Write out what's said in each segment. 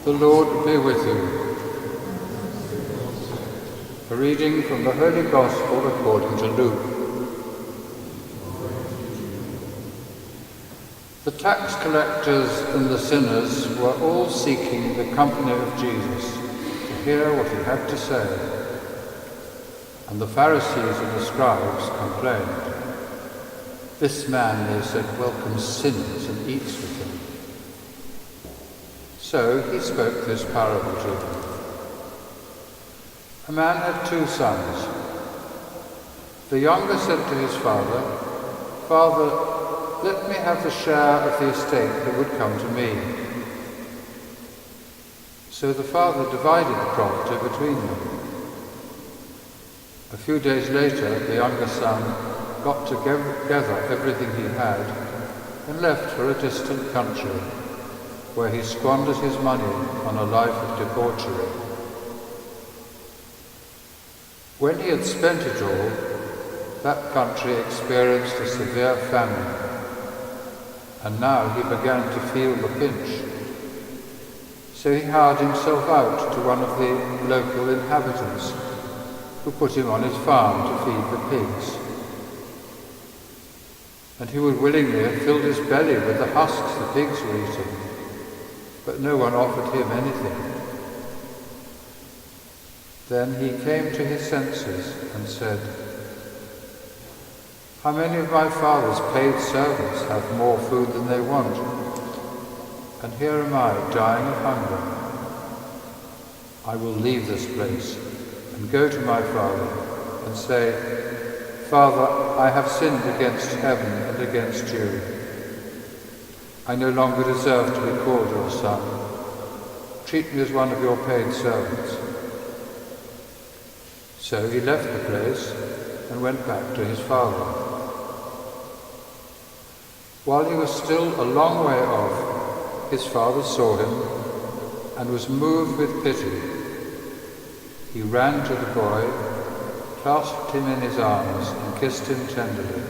The Lord be with you. A reading from the Holy Gospel according to Luke. The tax collectors and the sinners were all seeking the company of Jesus to hear what he had to say. And the Pharisees and the scribes complained. "This man," they said, "welcomes sinners and eats with them." So he spoke this parable to them. A man had 2 sons. The younger said to his father, "Father, let me have the share of the estate that would come to me." So the father divided the property between them. A few days later, the younger son got together everything he had and left for a distant country, where he squandered his money on a life of debauchery. When he had spent it all, that country experienced a severe famine, and now he began to feel the pinch. So he hired himself out to one of the local inhabitants, who put him on his farm to feed the pigs. And he would willingly have filled his belly with the husks the pigs were eating, but no one offered him anything. Then he came to his senses and said, "How many of my father's paid servants have more food than they want? And here am I, dying of hunger. I will leave this place and go to my father and say, 'Father, I have sinned against heaven and against you. I no longer deserve to be called your son. Treat me as one of your paid servants.' So he left the place and went back to his father. While he was still a long way off, his father saw him and was moved with pity. He ran to the boy, clasped him in his arms and kissed him tenderly.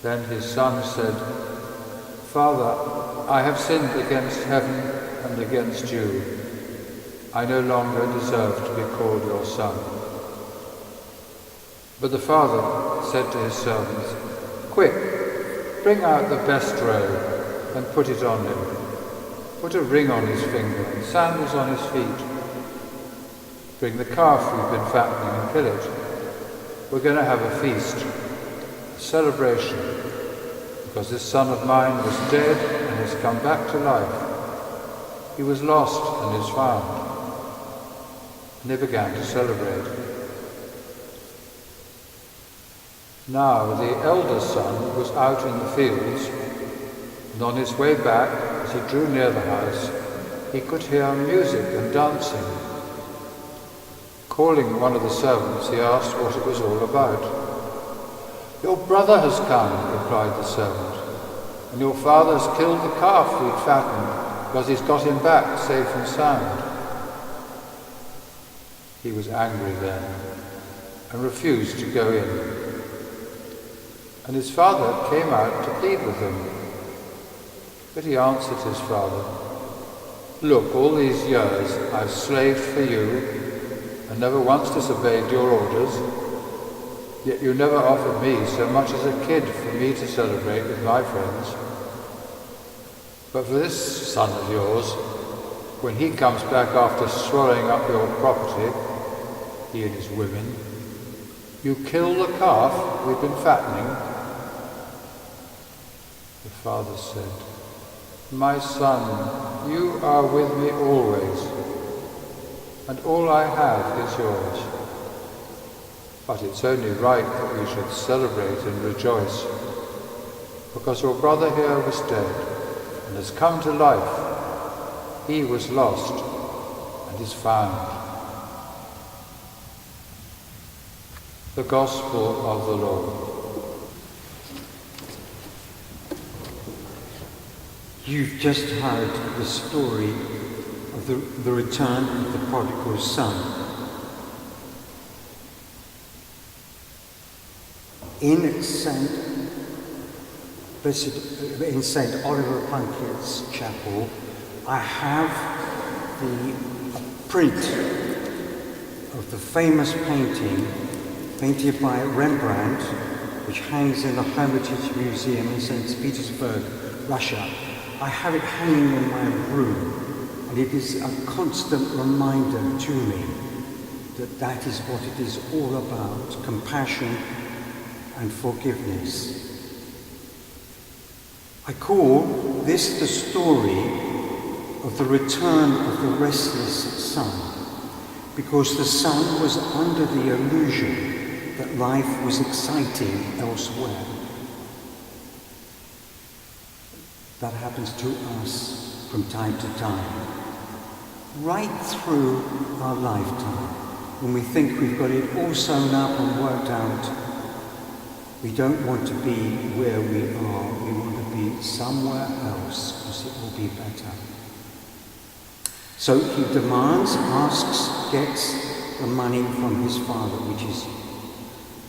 Then his son said, 'Father, I have sinned against heaven and against you. I no longer deserve to be called your son.' But the father said to his servants, 'Quick, bring out the best robe and put it on him. Put a ring on his finger and sandals on his feet. Bring the calf we've been fattening and kill it. We're going to have a feast, a celebration, because this son of mine was dead and has come back to life. He was lost and is found.' And they began to celebrate. Now the elder son was out in the fields, and on his way back, as he drew near the house, he could hear music and dancing. Calling one of the servants, he asked what it was all about. 'Your brother has come,' replied the servant, 'and your father has killed the calf we'd fattened, because he's got him back safe and sound.' He was angry then and refused to go in. And his father came out to plead with him. But he answered his father, 'Look, all these years I've slaved for you and never once disobeyed your orders, yet you never offered me so much as a kid for me to celebrate with my friends. But for this son of yours, when he comes back after swallowing up your property, he and his women, you kill the calf we've been fattening.' The father said, 'My son, you are with me always, and all I have is yours. But it's only right that we should celebrate and rejoice, because your brother here was dead and has come to life. He was lost and is found.'" The Gospel of the Lord. You've just heard the story of the return of the prodigal son. In St. Oliver Plunkett's chapel, I have the print of the famous painting painted by Rembrandt, which hangs in the Hermitage Museum in St. Petersburg, Russia. I have it hanging in my room, and it is a constant reminder to me that that is what it is all about, compassion and forgiveness. I call this the story of the return of the restless son, because the son was under the illusion that life was exciting elsewhere. That happens to us from time to time. Right through our lifetime, when we think we've got it all sewn up and worked out, we don't want to be where we are. We want to be somewhere else, because it will be better. So he demands, asks, gets the money from his father, which is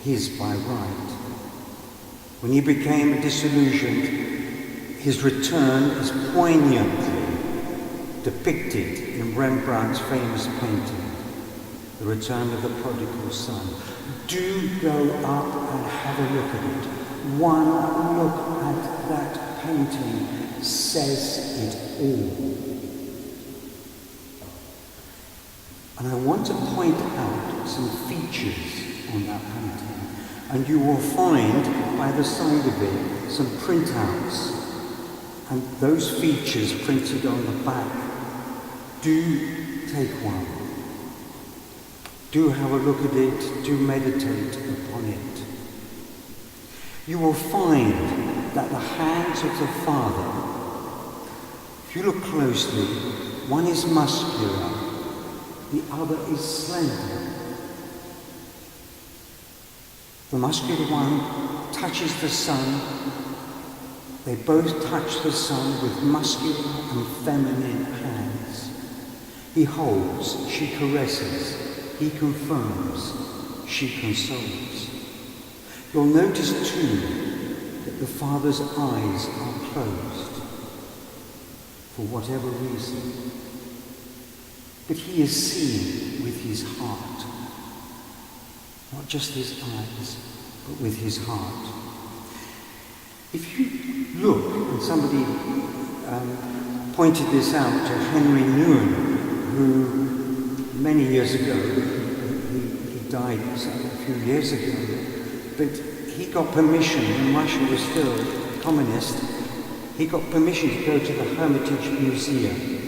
his by right. When he became disillusioned, his return is poignantly depicted in Rembrandt's famous painting, The Return of the Prodigal Son. Do go up and have a look at it. One look at that painting says it all. And I want to point out some features on that painting. And you will find by the side of it some printouts. And those features printed on the back. Do take one. Do have a look at it. Do meditate upon it. You will find that the hands of the Father, if you look closely, one is muscular, the other is slender. The muscular one touches the Son. They both touch the Son with muscular and feminine hands. He holds, she caresses, he confirms, she consoles. You'll notice too that the Father's eyes are closed for whatever reason. But he is seeing with his heart. Not just his eyes, but with his heart. If you look, and somebody pointed this out to Henry Nouwen, who many years ago, he died a few years ago, but he got permission, when Russia was still communist, he got permission to go to the Hermitage Museum.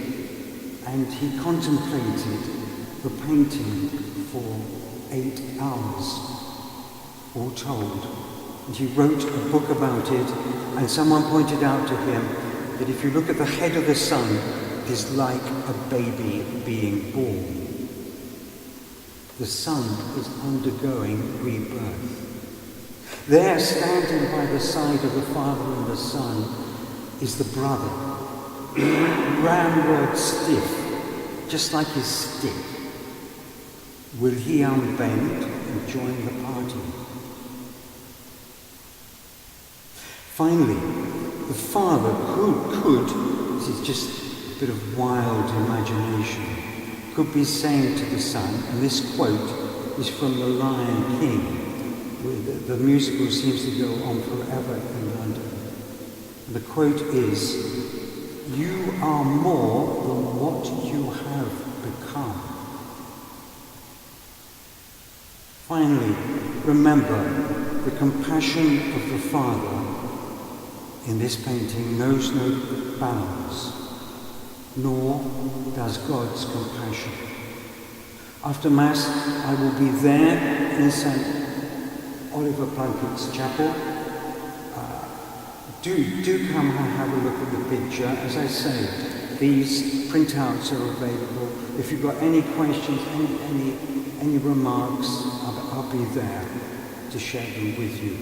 And he contemplated the painting for 8 hours, all told. And he wrote a book about it, and someone pointed out to him that if you look at the head of the Son, it is like a baby being born. The Son is undergoing rebirth. There, standing by the side of the Father and the Son, is the brother, ramrod stiff, just like his stick. Will he unbend and join the party? Finally, the Father could, this is just a bit of wild imagination, could be saying to the Son, and this quote is from The Lion King, where the musical seems to go on forever in London. And the quote is, "You are more than what you have become." Finally, remember, the compassion of the Father in this painting knows no bounds, nor does God's compassion. After Mass, I will be there in St. Oliver Plunkett's chapel. Do come and have a look at the picture. As I say, these printouts are available. If you've got any questions, any remarks, I'll be there to share them with you.